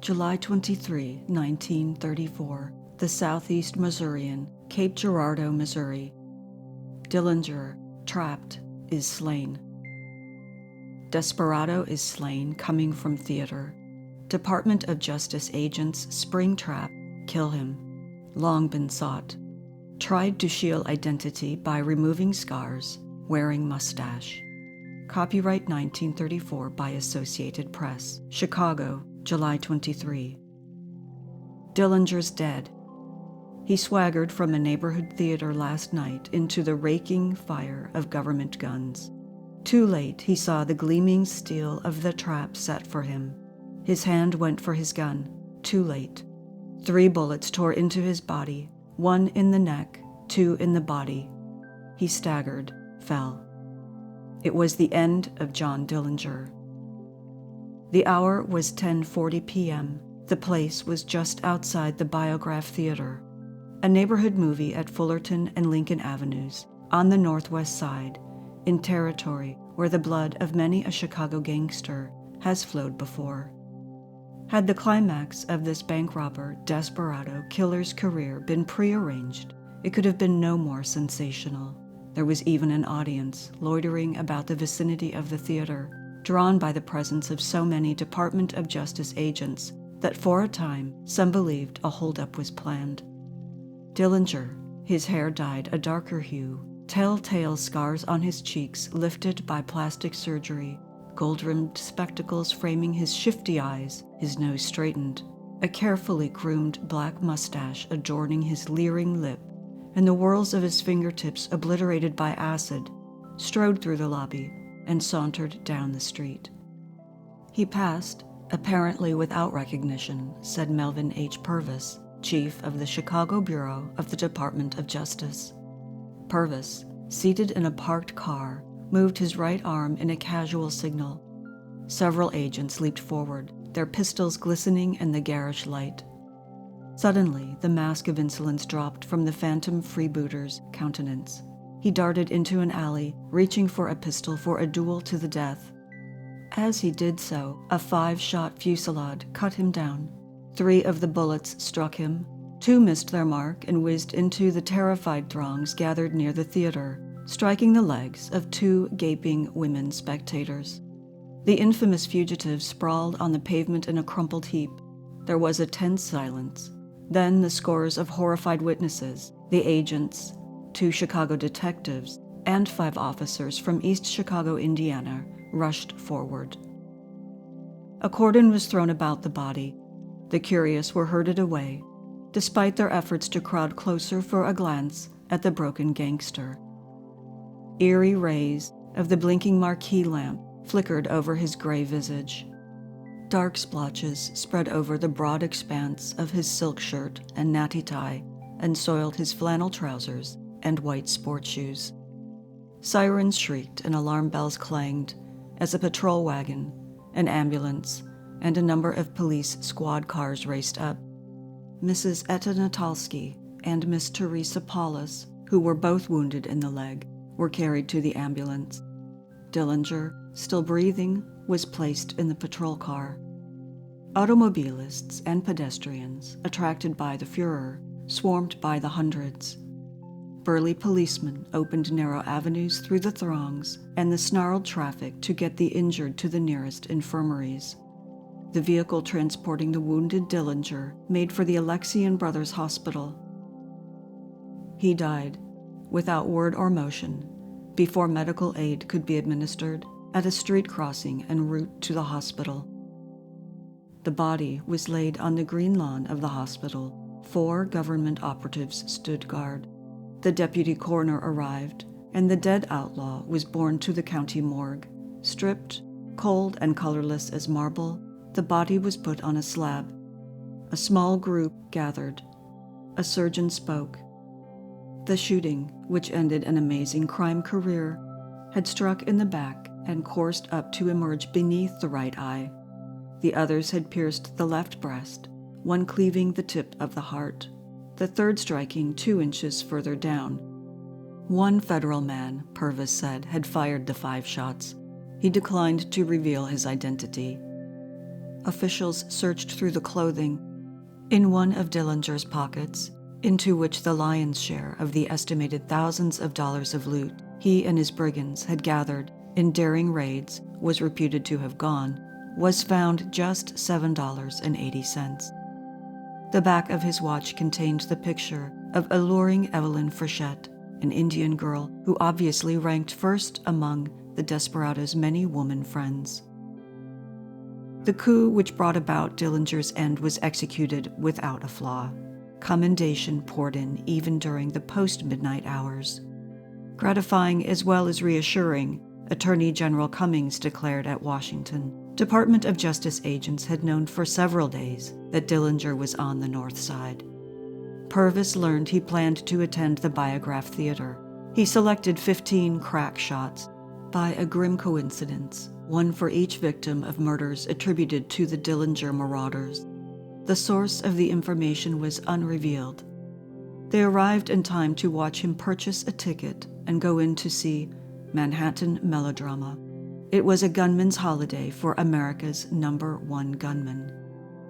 July 23, 1934, the Southeast Missourian, Cape Girardeau, Missouri. Dillinger, trapped, is slain. Desperado is slain coming from theater. Department of Justice agents spring trap, kill him. Long been sought. Tried to shield identity by removing scars, wearing mustache. Copyright 1934 by Associated Press. Chicago, July 23. Dillinger's dead. He swaggered from a neighborhood theater last night into the raking fire of government guns. Too late, he saw the gleaming steel of the trap set for him. His hand went for his gun. Too late. 3 bullets tore into his body, 1 in the neck, 2 in the body. He staggered, fell. It was the end of John Dillinger. The hour was 10:40 p.m. The place was just outside the Biograph Theater, a neighborhood movie at Fullerton and Lincoln Avenues, on the northwest side, in territory where the blood of many a Chicago gangster has flowed before. Had the climax of this bank robber, desperado, killer's career been prearranged, it could have been no more sensational. There was even an audience loitering about the vicinity of the theater, drawn by the presence of so many Department of Justice agents that for a time some believed a holdup was planned. Dillinger, his hair dyed a darker hue, telltale scars on his cheeks lifted by plastic surgery, gold-rimmed spectacles framing his shifty eyes, his nose straightened, a carefully groomed black mustache adorning his leering lip, and the whorls of his fingertips obliterated by acid, strode through the lobby and sauntered down the street. He passed, apparently without recognition, said Melvin H. Purvis, chief of the Chicago Bureau of the Department of Justice. Purvis, seated in a parked car, moved his right arm in a casual signal. Several agents leaped forward, their pistols glistening in the garish light. Suddenly, the mask of insolence dropped from the phantom freebooter's countenance. He darted into an alley, reaching for a pistol for a duel to the death. As he did so, a 5-shot fusillade cut him down. 3 of the bullets struck him. 2 missed their mark and whizzed into the terrified throngs gathered near the theater, striking the legs of 2 gaping women spectators. The infamous fugitive sprawled on the pavement in a crumpled heap. There was a tense silence. Then the scores of horrified witnesses, the agents, 2 Chicago detectives, and 5 officers from East Chicago, Indiana, rushed forward. A cordon was thrown about the body. The curious were herded away, despite their efforts to crowd closer for a glance at the broken gangster. Eerie rays of the blinking marquee lamp flickered over his gray visage. Dark splotches spread over the broad expanse of his silk shirt and natty tie and soiled his flannel trousers and white sport shoes. Sirens shrieked and alarm bells clanged as a patrol wagon, an ambulance, and a number of police squad cars raced up. Mrs. Etta Natalski and Miss Teresa Paulus, who were both wounded in the leg, were carried to the ambulance. Dillinger, still breathing, was placed in the patrol car. Automobilists and pedestrians, attracted by the furor, swarmed by the hundreds. Burly policemen opened narrow avenues through the throngs and the snarled traffic to get the injured to the nearest infirmaries. The vehicle transporting the wounded Dillinger made for the Alexian Brothers Hospital. He died, without word or motion, before medical aid could be administered, at a street crossing en route to the hospital. The body was laid on the green lawn of the hospital. 4 government operatives stood guard. The deputy coroner arrived, and the dead outlaw was borne to the county morgue. Stripped, cold and colorless as marble, the body was put on a slab. A small group gathered. A surgeon spoke. The shooting, which ended an amazing crime career, had struck in the back and coursed up to emerge beneath the right eye. The others had pierced the left breast, one cleaving the tip of the heart, the third striking 2 inches further down. One federal man, Purvis said, had fired the 5 shots. He declined to reveal his identity. Officials searched through the clothing in one of Dillinger's pockets, into which the lion's share of the estimated thousands of dollars of loot he and his brigands had gathered in daring raids was reputed to have gone, was found just $7.80. The back of his watch contained the picture of alluring Evelyn Frechette, an Indian girl who obviously ranked first among the desperado's many woman friends. The coup which brought about Dillinger's end was executed without a flaw. Commendation poured in even during the post-midnight hours. Gratifying as well as reassuring, Attorney General Cummings declared at Washington, Department of Justice agents had known for several days that Dillinger was on the North Side. Purvis learned he planned to attend the Biograph Theater. He selected 15 crack shots. By a grim coincidence, one for each victim of murders attributed to the Dillinger marauders. The source of the information was unrevealed. They arrived in time to watch him purchase a ticket and go in to see Manhattan Melodrama. It was a gunman's holiday for America's #1 gunman.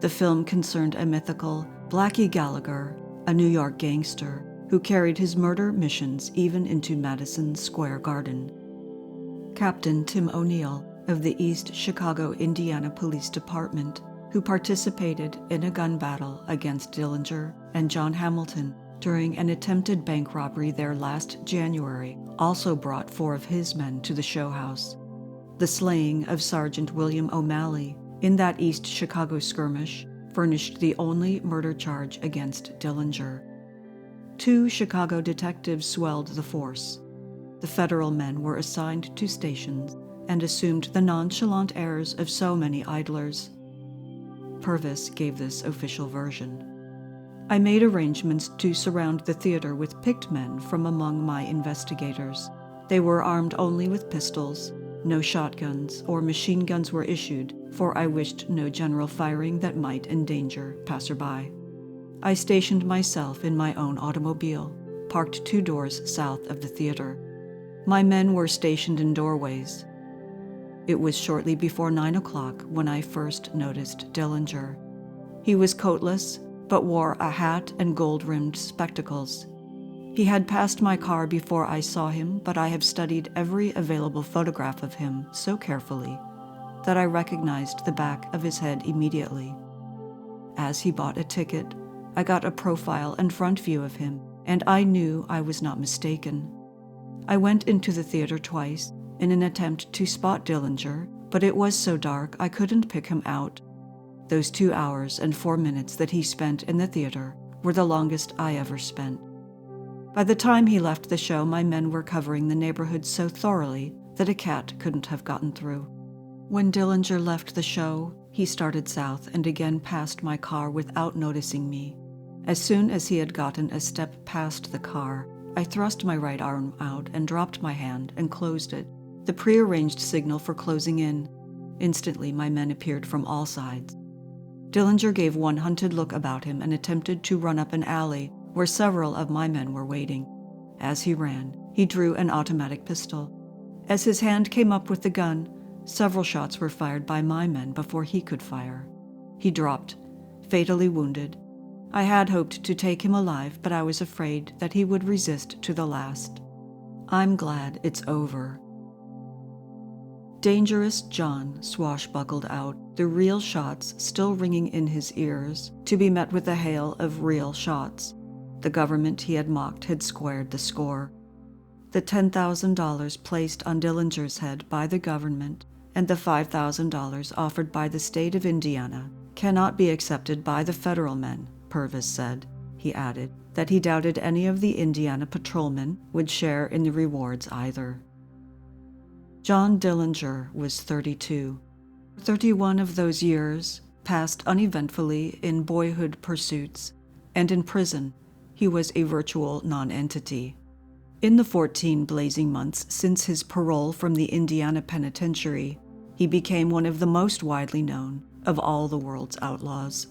The film concerned a mythical Blackie Gallagher, a New York gangster who carried his murder missions even into Madison Square Garden. Captain Tim O'Neill of the East Chicago, Indiana Police Department, who participated in a gun battle against Dillinger and John Hamilton during an attempted bank robbery there last January, also brought 4 of his men to the show house. The slaying of Sergeant William O'Malley in that East Chicago skirmish furnished the only murder charge against Dillinger. 2 Chicago detectives swelled the force. The federal men were assigned to stations and assumed the nonchalant airs of so many idlers. Purvis gave this official version. I made arrangements to surround the theater with picked men from among my investigators. They were armed only with pistols. No shotguns or machine guns were issued, for I wished no general firing that might endanger passerby. I stationed myself in my own automobile, parked 2 doors south of the theater. My men were stationed in doorways. It was shortly before 9 o'clock when I first noticed Dillinger. He was coatless, but wore a hat and gold-rimmed spectacles. He had passed my car before I saw him, but I have studied every available photograph of him so carefully that I recognized the back of his head immediately. As he bought a ticket, I got a profile and front view of him, and I knew I was not mistaken. I went into the theater twice in an attempt to spot Dillinger, but it was so dark I couldn't pick him out. Those 2 hours and 4 minutes that he spent in the theater were the longest I ever spent. By the time he left the show, my men were covering the neighborhood so thoroughly that a cat couldn't have gotten through. When Dillinger left the show, he started south and again passed my car without noticing me. As soon as he had gotten a step past the car, I thrust my right arm out and dropped my hand and closed it, the prearranged signal for closing in. Instantly, my men appeared from all sides. Dillinger gave one hunted look about him and attempted to run up an alley where several of my men were waiting. As he ran, he drew an automatic pistol. As his hand came up with the gun, several shots were fired by my men before he could fire. He dropped, fatally wounded. I had hoped to take him alive, but I was afraid that he would resist to the last. I'm glad it's over. Dangerous John swashbuckled out, the real shots still ringing in his ears, to be met with a hail of real shots. The government he had mocked had squared the score. The $10,000 placed on Dillinger's head by the government and the $5,000 offered by the state of Indiana cannot be accepted by the federal men, Purvis said. He added that he doubted any of the Indiana patrolmen would share in the rewards either. John Dillinger was 32. 31 of those years passed uneventfully in boyhood pursuits, and in prison he was a virtual nonentity. In the 14 blazing months since his parole from the Indiana penitentiary, he became one of the most widely known of all the world's outlaws.